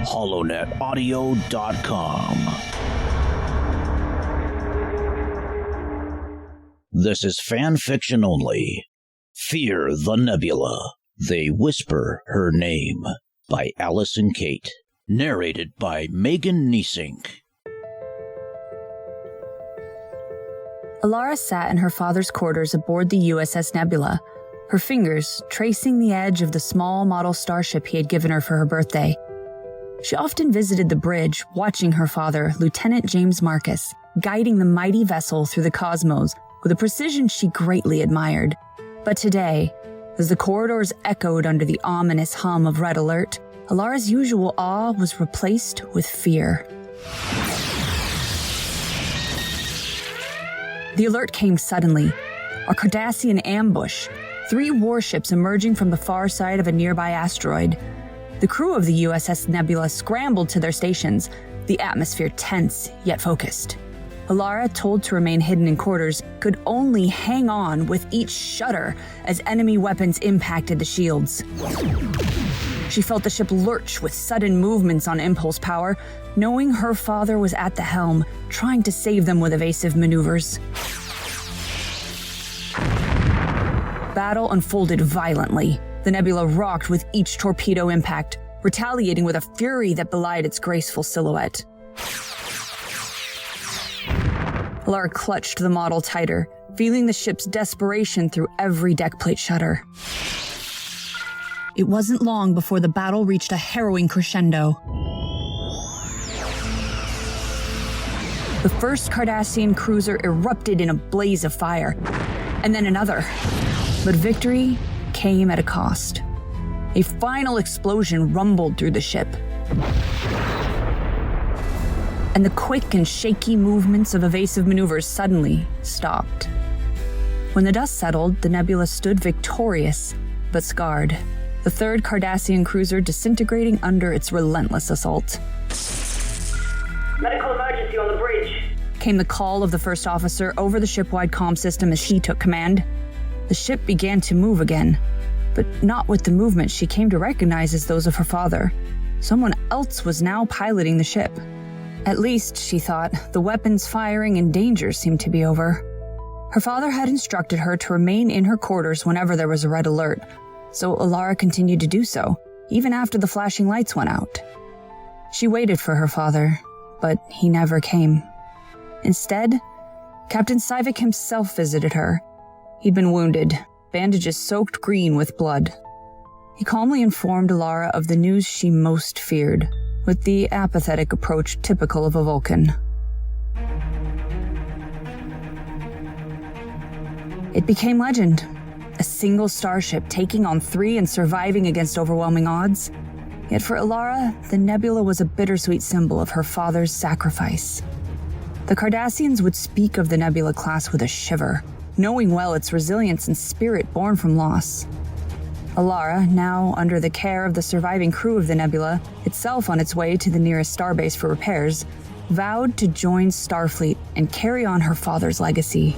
HoloNetAudio.com. This is fanfiction only. Fear the Nebula. They Whisper Her Name by Allison Kate. Narrated by Niessink. Alara sat in her father's quarters aboard the USS Nebula, her fingers tracing the edge of the small model starship he had given her for her birthday. She often visited the bridge, watching her father, Lieutenant James Marcus, guiding the mighty vessel through the cosmos with a precision she greatly admired. But today, as the corridors echoed under the ominous hum of Red Alert, Alara's usual awe was replaced with fear. The alert came suddenly. A Cardassian ambush, 3 warships emerging from the far side of a nearby asteroid. The crew of the USS Nebula scrambled to their stations, the atmosphere tense yet focused. Alara, told to remain hidden in quarters, could only hang on with each shudder as enemy weapons impacted the shields. She felt the ship lurch with sudden movements on impulse power, knowing her father was at the helm, trying to save them with evasive maneuvers. Battle unfolded violently. The Nebula rocked with each torpedo impact, retaliating with a fury that belied its graceful silhouette. Alara clutched the model tighter, feeling the ship's desperation through every deck plate shudder. It wasn't long before the battle reached a harrowing crescendo. The first Cardassian cruiser erupted in a blaze of fire, and then another. But victory came at a cost. A final explosion rumbled through the ship, and the quick and shaky movements of evasive maneuvers suddenly stopped. When the dust settled, the Nebula stood victorious, but scarred, the third Cardassian cruiser disintegrating under its relentless assault. Medical emergency on the bridge, came the call of the first officer over the ship-wide comm system as she took command. The ship began to move again, but not with the movements she came to recognize as those of her father. Someone else was now piloting the ship. At least, she thought, the weapons firing and danger seemed to be over. Her father had instructed her to remain in her quarters whenever there was a red alert, so Alara continued to do so, even after the flashing lights went out. She waited for her father, but he never came. Instead, Captain Sivik himself visited her. He'd been wounded, bandages soaked green with blood. He calmly informed Alara of the news she most feared, with the apathetic approach typical of a Vulcan. It became legend. A single starship taking on 3 and surviving against overwhelming odds. Yet for Alara, the Nebula was a bittersweet symbol of her father's sacrifice. The Cardassians would speak of the Nebula class with a shiver, knowing well its resilience and spirit born from loss. Alara, now under the care of the surviving crew of the Nebula, itself on its way to the nearest starbase for repairs, vowed to join Starfleet and carry on her father's legacy.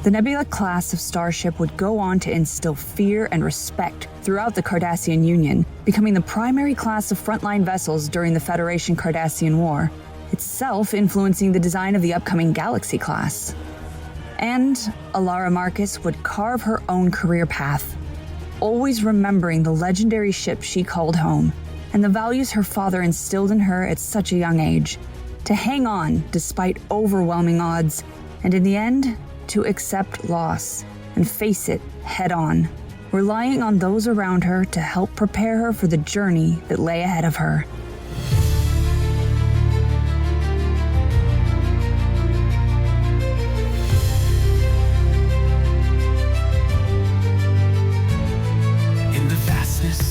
The Nebula class of starship would go on to instill fear and respect throughout the Cardassian Union, becoming the primary class of frontline vessels during the Federation-Cardassian War, itself influencing the design of the upcoming Galaxy class. And Alara Marcus would carve her own career path, always remembering the legendary ship she called home and the values her father instilled in her at such a young age, to hang on despite overwhelming odds, and in the end, to accept loss and face it head-on, relying on those around her to help prepare her for the journey that lay ahead of her.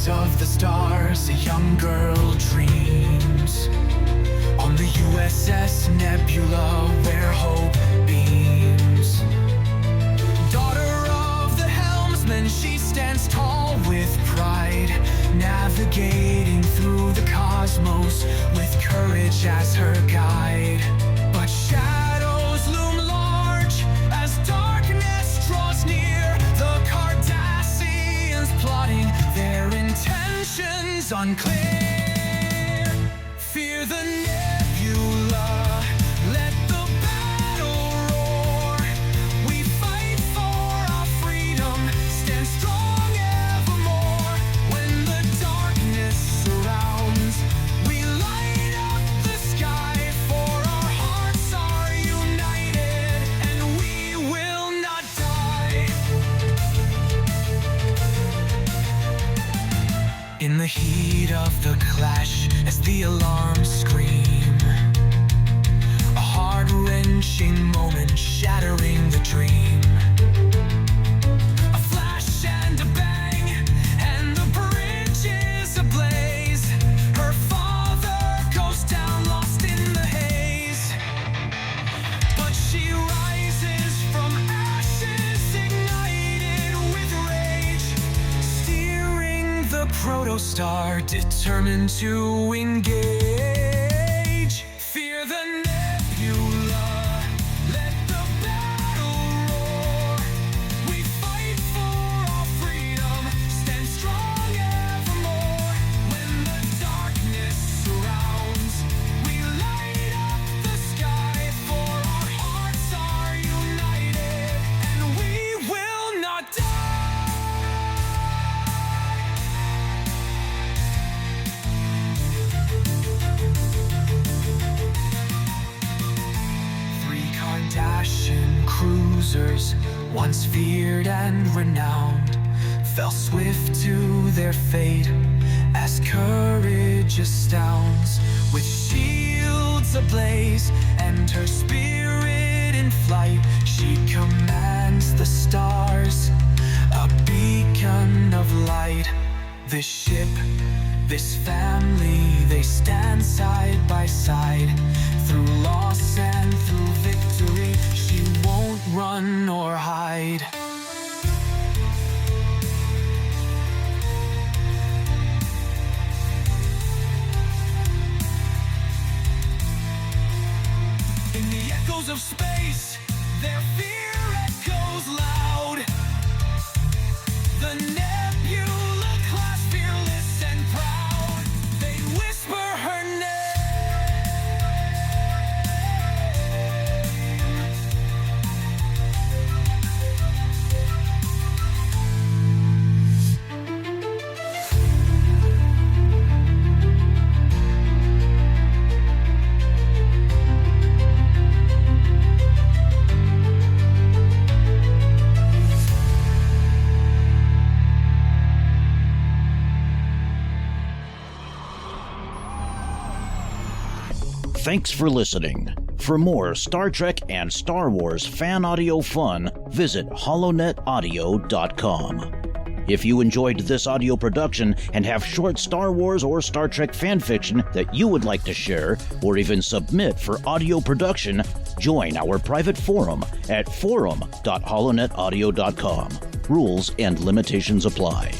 Of the stars, a young girl dreams on the USS Nebula where hope beams. Daughter of the helmsman, she stands tall with pride, navigating through the cosmos with courage as her guide. But shadows loom large as darkness draws near, the Cardassians plotting their intentions unclear. Fear the nebula, let the battle roar. We fight for our freedom, stand strong evermore. When the darkness surrounds, we light up the sky, for our hearts are united and we will not die. In the heat of the clash, as the alarms scream, a heart-wrenching moment shattering the dream. A flash and a bang, and the bridge is ablaze. Her father goes down lost in the haze, but she rises from ashes ignited with rage, steering the protostar determined to engage. Fear the nebula, let the battle roar. We fight for our freedom, stand strong evermore. When the darkness surrounds, we light up the sky, for our hearts are united and we will not die. Three Cardassian cruisers, once feared and renowned, fell swift to their fate as courage astounds. With shields ablaze and her spirit in flight, she commands the stars, a beacon of light. This ship, this family, they stand side by side. Through loss and through victory, she won't run or hide. In the echoes of space, their fear echoes loud. The nebula class, fearless and proud, they whisper her name. Thanks for listening. For more Star Trek and Star Wars fan audio fun, visit holonetaudio.com. If you enjoyed this audio production and have short Star Wars or Star Trek fan fiction that you would like to share or even submit for audio production, join our private forum at forum.holonetaudio.com. Rules and limitations apply.